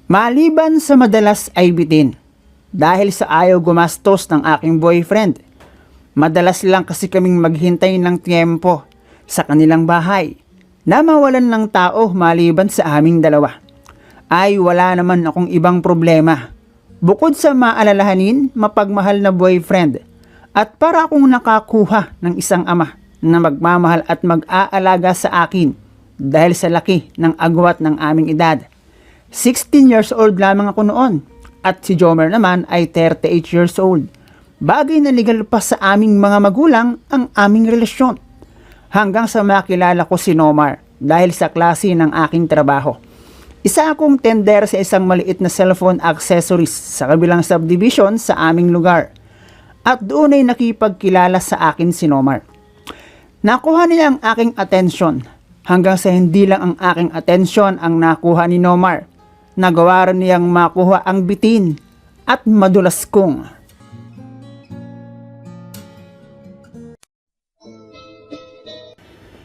Maliban sa madalas ay bitin, dahil sa ayaw gumastos ng aking boyfriend, madalas lang kasi kaming maghintay ng tiempo sa kanilang bahay na mawalan ng tao maliban sa aming dalawa. Ay wala naman akong ibang problema bukod sa maalalahanin mapagmahal na boyfriend at para akong nakakuha ng isang ama na magmamahal at mag-aalaga sa akin dahil sa laki ng agwat ng aming edad. 16 years old lamang ako noon at si Jomer naman ay 38 years old. Bagay na legal pa sa aming mga magulang ang aming relasyon. Hanggang sa makilala ko si Nomar dahil sa klase ng aking trabaho. Isa akong tender sa isang maliit na cellphone accessories sa kabilang subdivision sa aming lugar. At doon ay nakipagkilala sa akin si Nomar. Nakuha niya ang aking atensyon hanggang sa hindi lang ang aking atensyon ang nakuha ni Nomar. Nagawa rin niyang makuha ang bitin at madulas kong.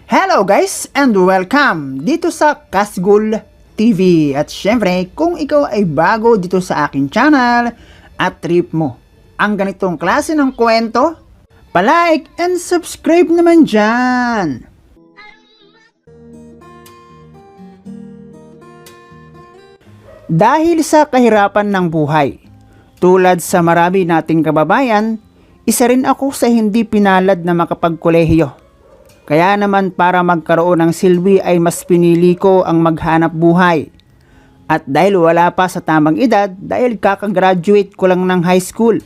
Hello guys and welcome dito sa Kasgul TV. At syempre kung ikaw ay bago dito sa aking channel at trip mo ang ganitong klase ng kwento, palike and subscribe naman dyan. Dahil sa kahirapan ng buhay, tulad sa marami nating kababayan, isa rin ako sa hindi pinalad na makapagkolehiyo. Kaya naman para magkaroon ng silbi ay mas pinili ko ang maghanap buhay. At dahil wala pa sa tamang edad, dahil kakagraduate ko lang ng high school,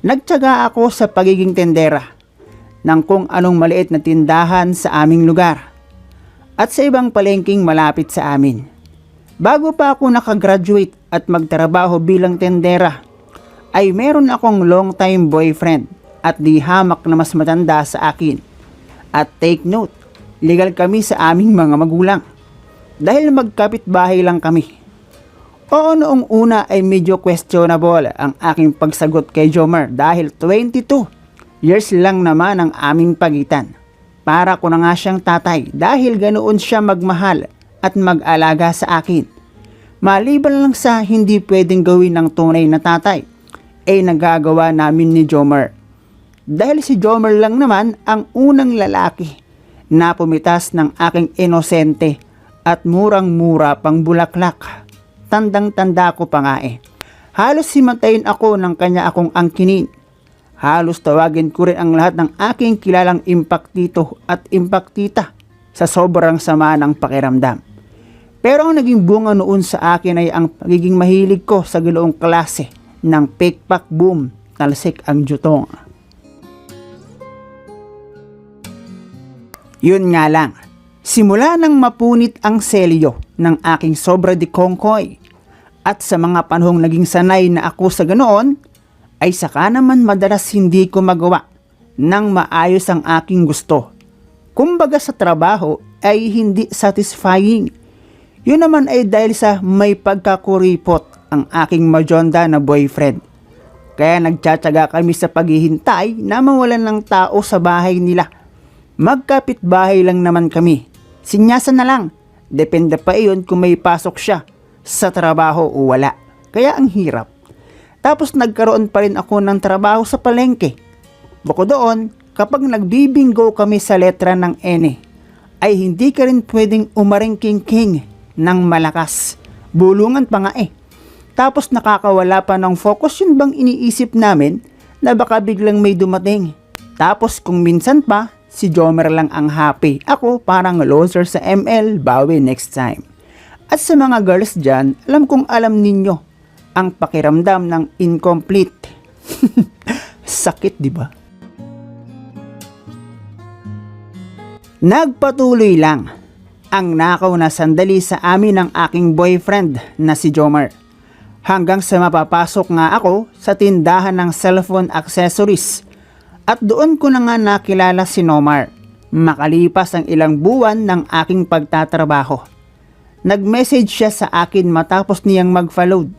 nagtiyaga ako sa pagiging tendera ng kung anong maliit na tindahan sa aming lugar at sa ibang palengking malapit sa amin. Bago pa ako nakagraduate at magtrabaho bilang tendera, ay meron akong long time boyfriend at di hamak na mas matanda sa akin. At take note, legal kami sa aming mga magulang dahil magkapit-bahay lang kami. Oo, noong una ay medyo questionable ang aking pagsagot kay Jomer dahil 22 years lang naman ang aming pagitan. Para ko na nga siyang tatay dahil ganoon siya magmahal at mag-alaga sa akin. Maliban lang sa hindi pwedeng gawin ng tunay na tatay, ay nagagawa namin ni Jomer. Dahil si Jomer lang naman ang unang lalaki na pumitas ng aking inosente at murang-mura pang bulaklak. Tandang-tanda ko pa nga eh. Halos himatayin ako ng kanya akong angkinin. Halos tawagin ko rin ang lahat ng aking kilalang impaktito at impaktita sa sobrang sama ng pakiramdam. Pero ang naging bunga noon sa akin ay ang pagiging mahilig ko sa ganoong klase ng pikpak boom, talsik ang jutong. Yun nga lang, simula nang mapunit ang selyo ng aking sobra di kongkoy at sa mga panahong naging sanay na ako sa ganoon, ay saka naman madalas hindi ko magawa nang maayos ang aking gusto. Kumbaga sa trabaho ay hindi satisfying. Yun naman ay dahil sa may pagkakuripot ang aking majonda na boyfriend. Kaya nagtsatsaga kami sa paghihintay na mawalan ng tao sa bahay nila. Magkapit-bahay lang naman kami. Sinyasan na lang. Depende pa iyon kung may pasok siya sa trabaho o wala. Kaya ang hirap. Tapos nagkaroon pa rin ako ng trabaho sa palengke. Bukod doon, kapag nagbibingo kami sa letra ng N, ay hindi ka rin pwedeng umaring-king-king ng malakas. Bulungan pa nga eh. Tapos nakakawala pa ng focus, yun bang iniisip namin na baka biglang may dumating. Tapos kung minsan pa, si Jomer lang ang happy. Ako parang loser sa ML, bawi next time. At sa mga girls dyan, alam kong alam ninyo ang pakiramdam ng incomplete. Sakit, di ba? Nagpatuloy lang ang nakaw na sandali sa amin ng aking boyfriend na si Jomer. Hanggang sa mapapasok nga ako sa tindahan ng cellphone accessories. At doon ko na nga nakilala si Nomar. Makalipas ang ilang buwan ng aking pagtatrabaho. Nag-message siya sa akin matapos niyang mag-follow.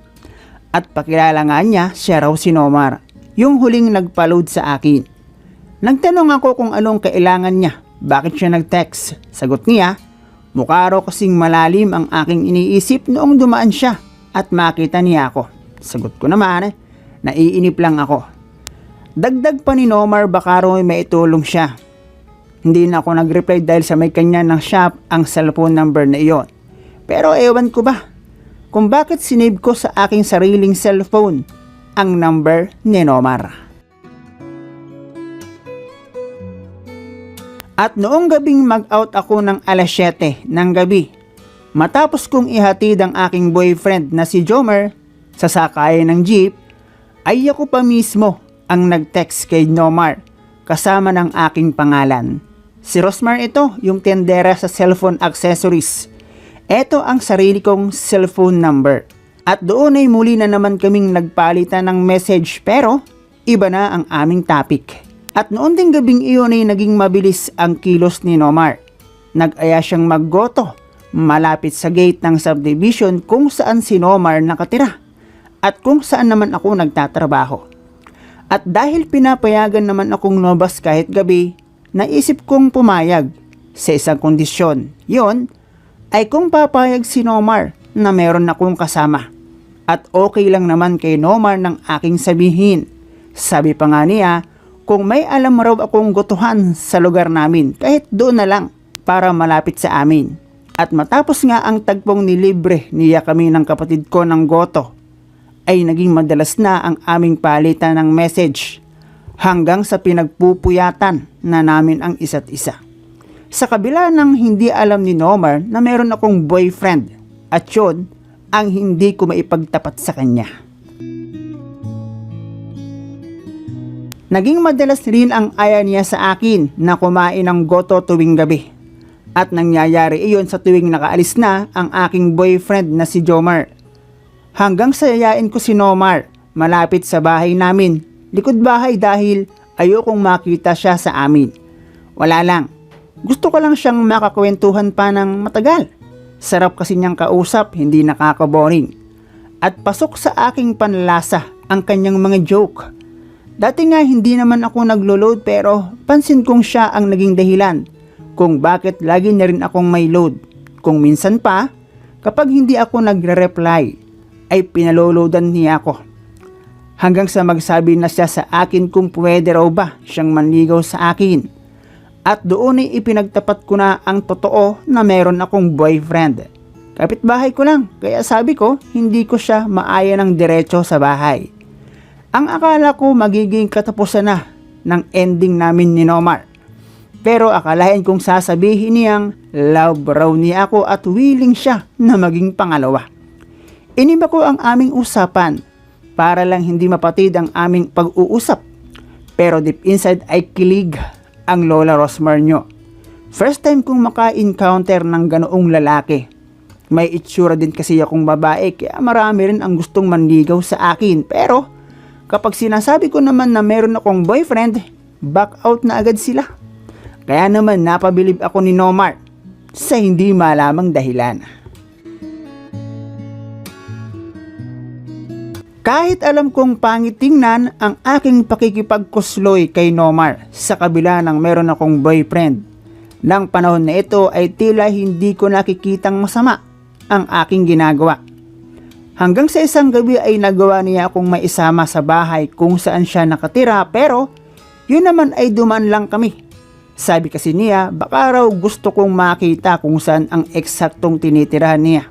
At pakilala nga niya, siya raw si Nomar, yung huling nag-follow sa akin. Nagtanong ako kung anong kailangan niya, bakit siya nag-text. Sagot niya, mukha raw kasing malalim ang aking iniisip noong dumaan siya at makita niya ako. Sagot ko naman, naiinip lang ako. Dagdag pa ni Nomar baka raw may itulong siya. Hindi na ako nag-reply dahil sa may kanya ng shop ang cellphone number na iyon. Pero ewan ko ba kung bakit sinave ko sa aking sariling cellphone ang number ni Nomar. At noong gabing mag-out ako ng alas 7 ng gabi, matapos kong ihatid ang aking boyfriend na si Jomer sa sakayan ng jeep, ay ako pa mismo ang nag-text kay Nomar kasama ng aking pangalan. Si Rosmar ito, yung tendera sa cellphone accessories. Ito ang sarili kong cellphone number. At doon ay muli na naman kaming nagpalitan ng message pero iba na ang aming topic. At noon ding gabing iyon ay naging mabilis ang kilos ni Nomar. Nag-aya siyang maggoto malapit sa gate ng subdivision kung saan si Nomar nakatira at kung saan naman ako nagtatrabaho. At dahil pinapayagan naman akong lumabas kahit gabi, naisip kong pumayag sa isang kondisyon. Yon ay kung papayag si Nomar na meron akong kasama. At okay lang naman kay Nomar ng aking sabihin. Sabi pa nga niya, kung may alam raw akong gotuhan sa lugar namin, kahit doon na lang para malapit sa amin. At matapos nga ang tagpong nilibre niya kami ng kapatid ko ng goto, ay naging madalas na ang aming palitan ng message hanggang sa pinagpupuyatan na namin ang isa't isa. Sa kabila ng hindi alam ni Nomar na meron akong boyfriend at yun ang hindi ko maipagtapat sa kanya. Naging madalas rin ang aya niya sa akin na kumain ng goto tuwing gabi. At nangyayari iyon sa tuwing nakaalis na ang aking boyfriend na si Jomar. Hanggang sa yayain ko si Nomar malapit sa bahay namin. Likod bahay dahil ayokong makita siya sa amin. Wala lang. Gusto ko lang siyang makakwentuhan pa ng matagal. Sarap kasi niyang kausap, hindi nakakaboring. At pasok sa aking panlasa ang kanyang mga joke. Dati nga hindi naman ako naglo-load pero pansin kong siya ang naging dahilan kung bakit lagi na rin akong may load. Kung minsan pa, kapag hindi ako nagre-reply, ay pinaloloadan niya ako. Hanggang sa magsabi na siya sa akin kung pwede raw ba siyang manligaw sa akin. At doon ay ipinagtapat ko na ang totoo na meron akong boyfriend. Kapitbahay ko lang, kaya sabi ko hindi ko siya maaya ng diretso sa bahay. Ang akala ko magiging katapusan na ng ending namin ni Nomar. Pero akalain kong sasabihin niyang love raw niya ako at willing siya na maging pangalawa. Iniba ko ang aming usapan para lang hindi mapatid ang aming pag-uusap. Pero deep inside ay kilig ang Lola Rosmar nyo. First time kong maka-encounter ng ganoong lalaki. May itsura din kasi akong babae kaya marami rin ang gustong manligaw sa akin. Pero kapag sinasabi ko naman na meron akong boyfriend, back out na agad sila. Kaya naman napabilib ako ni Nomar sa hindi malamang dahilan. Kahit alam kong pangit tingnan ang aking pakikipagkusloy kay Nomar sa kabila ng meron akong boyfriend, nang panahon na ito ay tila hindi ko nakikitang masama ang aking ginagawa. Hanggang sa isang gabi ay nagawa niya akong maisama sa bahay kung saan siya nakatira pero yun naman ay dumaan lang kami. Sabi kasi niya baka raw gusto kong makita kung saan ang eksaktong tinitirahan niya.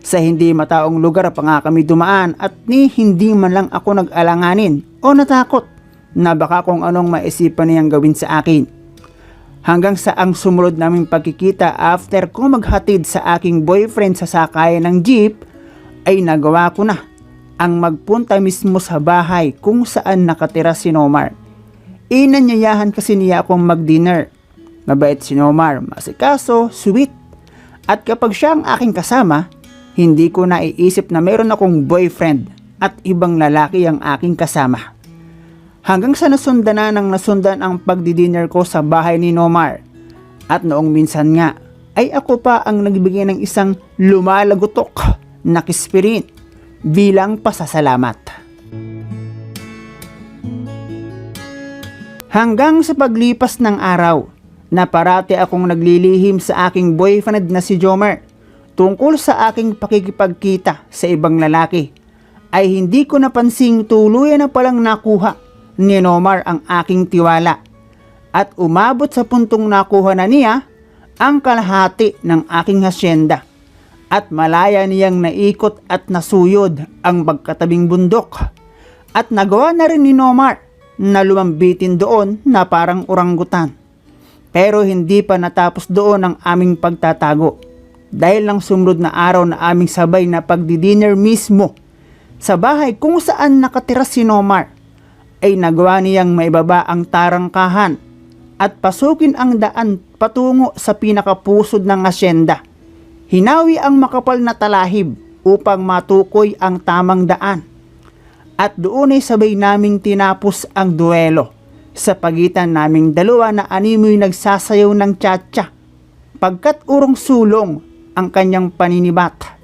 Sa hindi mataong lugar pa nga kami dumaan at ni hindi man lang ako nag-alanganin o natakot na baka kung anong maisipan niyang gawin sa akin. Hanggang sa ang sumunod naming pagkikita after ko maghatid sa aking boyfriend sa sakayan ng jeep, ay nagawa ko na ang magpunta mismo sa bahay kung saan nakatira si Nomar. Inanyayahan kasi niya akong mag-dinner. Mabait si Nomar, masikaso, sweet. At kapag siya ang aking kasama, hindi ko naiisip na meron akong boyfriend at ibang lalaki ang aking kasama. Hanggang sa nasundan na ng nasundan ang pagdi-dinner ko sa bahay ni Nomar. At noong minsan nga, ay ako pa ang nagbigay ng isang lumalagotok na kispirin bilang pasasalamat. Hanggang sa paglipas ng araw, na parati akong naglilihim sa aking boyfriend na si Jomer. tungkol sa aking pakikipagkita sa ibang lalaki, ay hindi ko napansing tuluyan na palang nakuha ni Nomar ang aking tiwala at umabot sa puntong nakuha na niya ang kalahati ng aking hasyenda at malaya niyang naikot at nasuyod ang magkatabing bundok at nagawa na rin ni Nomar na lumambitin doon na parang oranggutan. Pero hindi pa natapos doon ang aming pagtatago dahil lang sumunod na araw na aming sabay na pagdi-dinner mismo sa bahay kung saan nakatira si Nomar, ay nagawa niyang maibaba ang tarangkahan at pasukin ang daan patungo sa pinakapusod ng asyenda. Hinawi ang makapal na talahib upang matukoy ang tamang daan. At doon ay sabay naming tinapos ang duelo sa pagitan naming dalawa na animoy nagsasayaw ng tsa-tsa pagkat urong sulong ang kanyang paninibat.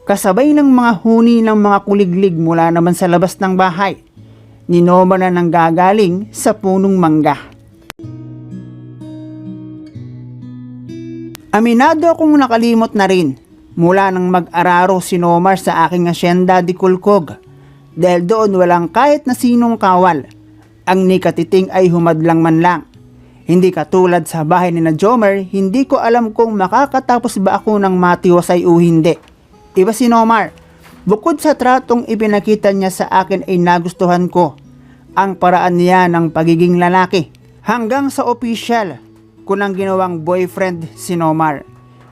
Kasabay ng mga huni ng mga kuliglig mula naman sa labas ng bahay ni Nomar na nanggagaling sa punong mangga. Aminado akong nakalimot na rin mula nang mag-araro si Nomar sa aking asyenda di Kulkog dahil doon walang kahit na sinong kawal. Ang nikatiting ay humadlang man lang. Hindi katulad sa bahay ni na Jomar, hindi ko alam kung makakatapos ba ako ng matiwasay o hindi. Iba si Nomar. Bukod sa tratong ipinakita niya sa akin ay nagustuhan ko ang paraan niya ng pagiging lalaki. Hanggang sa opisyal ko nang ginawang boyfriend si Nomar.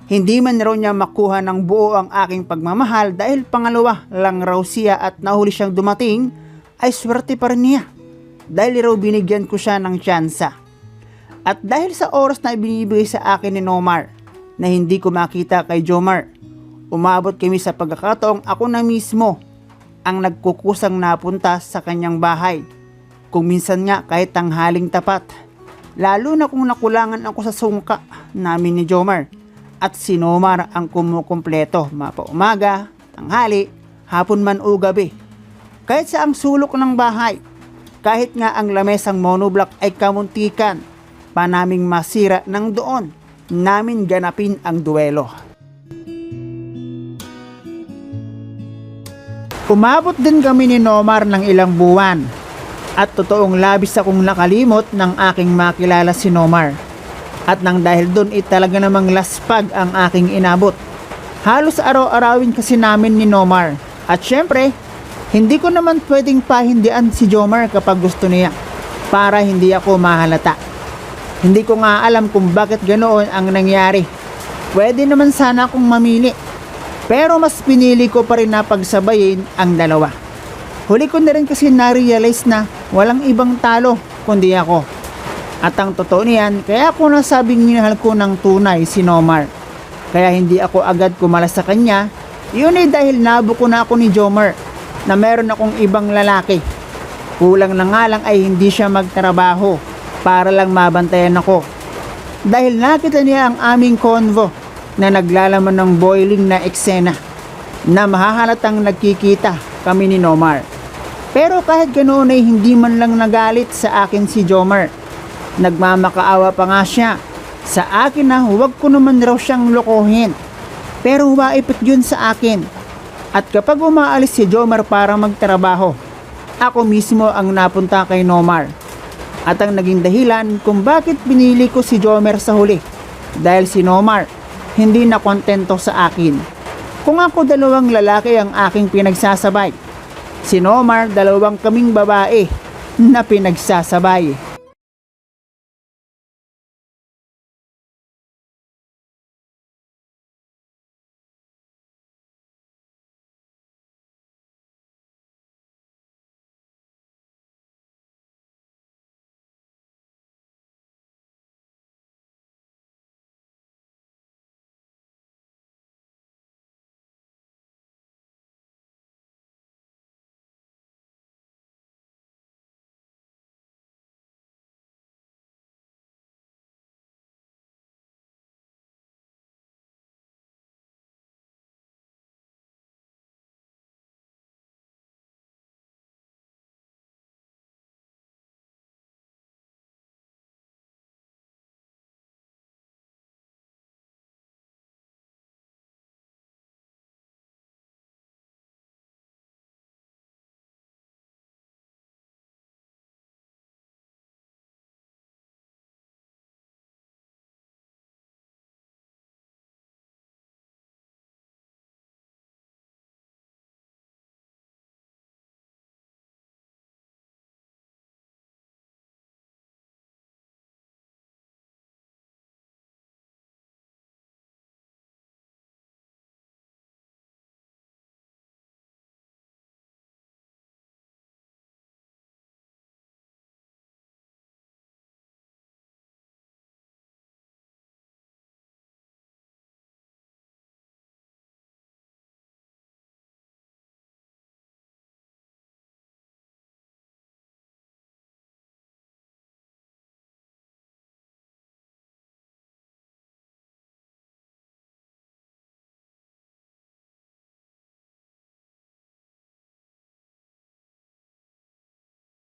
Hindi man raw niya makuha ng buo ang aking pagmamahal dahil pangalawa lang raw siya at nahuli siyang dumating, ay swerte pa rin niya. Dahil raw binigyan ko siya ng tsansa. At dahil sa oras na ibinibigay sa akin ni Nomar na hindi ko makita kay Jomar, umabot kami sa pagkakataong ako na mismo ang nagkukusang napunta sa kanyang bahay. Kung minsan nga kahit tanghaling tapat. Lalo na kung nakulangan ako sa sungka namin ni Jomar. At si Nomar ang kumukumpleto mapaumaga, tanghali, hapon man o gabi. Kahit sa ang sulok ng bahay, kahit nga ang lamesang monoblock ay kamuntikan pa naming masira ng doon, namin ganapin ang duelo. Umabot din kami ni Nomar ng ilang buwan at totoong labis akong nakalimot ng aking makilala si Nomar. At nang dahil doon talaga namang laspag ang aking inabot. Halos araw-arawin kasi namin ni Nomar. At syempre, hindi ko naman pwedeng pahindian si Jomar kapag gusto niya para hindi ako mahalata. Hindi ko nga alam kung bakit ganoon ang nangyari. Pwede naman sana akong mamili. Pero mas pinili ko pa rin na pagsabayin ang dalawa. Huli ko na rin kasi na-realize na walang ibang talo kundi ako. At ang totoo niyan, kaya ako nasabing minahal ko ng tunay si Nomar. Kaya hindi ako agad kumalas sa kanya, yun ay dahil nabuko na ako ni Jomar na meron akong ibang lalaki. Kulang na nga lang ay hindi siya magtrabaho para lang mabantayan ako. Dahil nakita niya ang aming convo na naglalaman ng boiling na eksena na mahahalatang nagkikita kami ni Nomar. Pero kahit ganoon ay hindi man lang nagalit sa akin si Jomar. Nagmamakaawa pa nga siya sa akin na huwag ko naman raw siyang lokohin. Pero humaipit yun sa akin. At kapag umaalis si Jomar para magtrabaho, ako mismo ang napunta kay Nomar. At ang naging dahilan kung bakit pinili ko si Jomar sa huli. Dahil si Nomar hindi na kontento sa akin. Kung ako dalawang lalaki ang aking pinagsasabay, si Nomar dalawang kaming babae na pinagsasabay.